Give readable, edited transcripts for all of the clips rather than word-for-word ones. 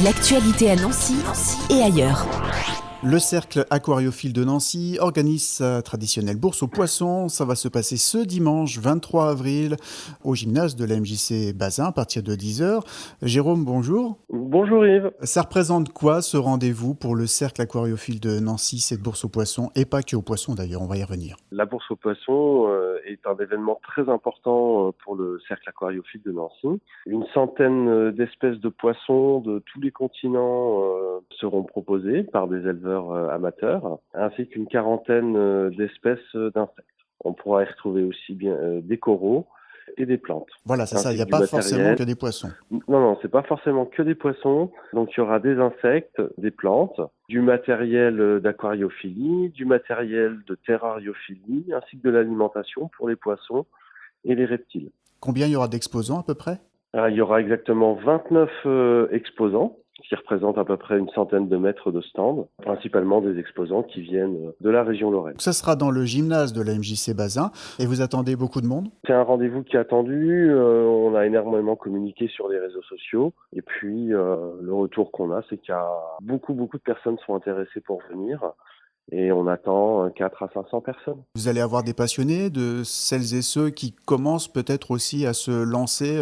L'actualité à Nancy et ailleurs. Le cercle aquariophile de Nancy organise sa traditionnelle bourse aux poissons. Ça va se passer ce dimanche 23 avril au gymnase de la MJC Bazin à partir de 10h. Jérôme, bonjour. Bonjour Yves. Ça représente quoi ce rendez-vous pour le cercle aquariophile de Nancy, cette bourse aux poissons, et pas que aux poissons d'ailleurs, on va y revenir. La bourse aux poissons est un événement très important pour le cercle aquariophile de Nancy. Une centaine d'espèces de poissons de tous les continents seront proposées par des éleveurs amateurs, ainsi qu'une quarantaine d'espèces d'insectes. On pourra y retrouver aussi bien des coraux et des plantes. Voilà, c'est ça, il n'y a pas forcément que des poissons. Non, c'est pas forcément que des poissons. Donc il y aura des insectes, des plantes, du matériel d'aquariophilie, du matériel de terrariophilie, ainsi que de l'alimentation pour les poissons et les reptiles. Combien il y aura d'exposants à peu près ? Il y aura exactement 29 exposants, qui représentent à peu près une centaine de mètres de stand, principalement des exposants qui viennent de la région Lorraine. Ça sera dans le gymnase de la MJC Bazin et vous attendez beaucoup de monde ? C'est un rendez-vous qui est attendu, on a énormément communiqué sur les réseaux sociaux et puis le retour qu'on a, c'est qu'il y a beaucoup de personnes sont intéressées pour venir. Et on attend 4 à 500 personnes. Vous allez avoir des passionnés, de celles et ceux qui commencent peut-être aussi à se lancer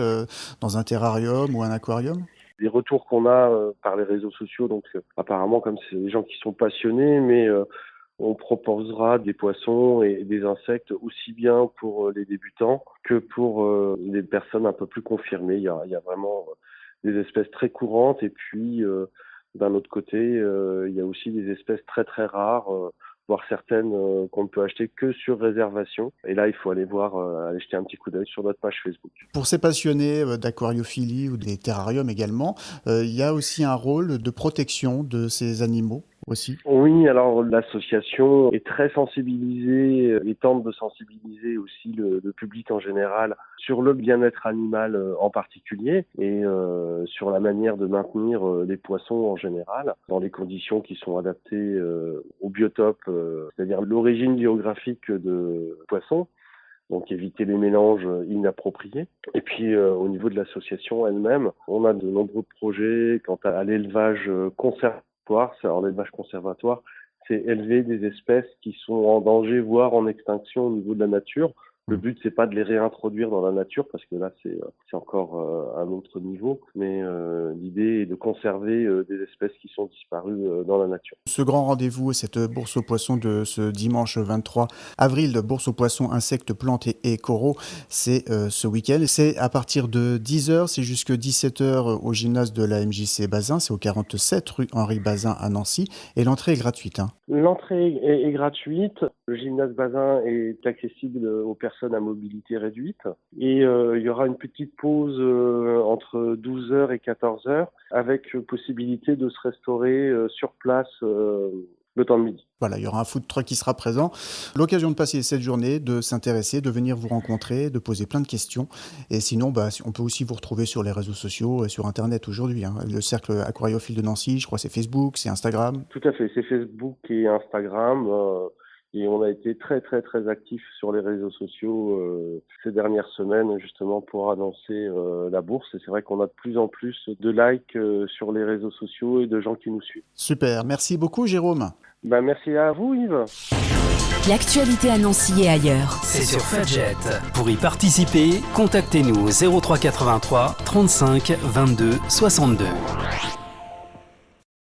dans un terrarium ou un aquarium ? Les retours qu'on a par les réseaux sociaux, donc apparemment comme c'est des gens qui sont passionnés, mais on proposera des poissons et des insectes aussi bien pour les débutants que pour les personnes un peu plus confirmées. Il y a vraiment des espèces très courantes et puis d'un autre côté, il y a aussi des espèces très très rares, voire certaines qu'on ne peut acheter que sur réservation. Et là, il faut aller aller jeter un petit coup d'œil sur notre page Facebook. Pour ces passionnés d'aquariophilie ou des terrariums également, il y a aussi un rôle de protection de ces animaux aussi. Oui, alors l'association est très sensibilisée et tente de sensibiliser aussi le public en général sur le bien-être animal en particulier et sur la manière de maintenir les poissons en général dans les conditions qui sont adaptées au biotope, c'est-à-dire l'origine géographique de poissons. Donc éviter les mélanges inappropriés. Et puis au niveau de l'association elle-même, on a de nombreux projets quant à l'élevage conservatoire. Alors l'élevage conservatoire, c'est élever des espèces qui sont en danger, voire en extinction au niveau de la nature. Le but, c'est pas de les réintroduire dans la nature, parce que là, c'est encore un autre niveau. Mais l'idée est de conserver des espèces qui sont disparues dans la nature. Ce grand rendez-vous, cette bourse aux poissons de ce dimanche 23 avril, bourse aux poissons, insectes, plantes et coraux, c'est ce week-end. C'est à partir de 10h, c'est jusqu'à 17h au gymnase de la MJC Bazin. C'est au 47 rue Henri Bazin à Nancy. Et l'entrée est gratuite. L'entrée est gratuite. Le gymnase Bazin est accessible aux personnes à mobilité réduite. Et il y aura une petite pause entre 12h et 14h avec possibilité de se restaurer sur place le temps de midi. Voilà, il y aura un food truck qui sera présent. L'occasion de passer cette journée, de s'intéresser, de venir vous rencontrer, de poser plein de questions. Et sinon, on peut aussi vous retrouver sur les réseaux sociaux et sur Internet aujourd'hui. Le cercle aquariophile de Nancy, je crois c'est Facebook, c'est Instagram. Tout à fait, c'est Facebook et Instagram. Et on a été très actifs sur les réseaux sociaux ces dernières semaines justement pour annoncer la bourse. Et c'est vrai qu'on a de plus en plus de likes sur les réseaux sociaux et de gens qui nous suivent. Super, merci beaucoup Jérôme. Merci à vous Yves. L'actualité à Nancy et ailleurs. C'est sur Fudget. Pour y participer, contactez-nous au 03 83 35 22 62.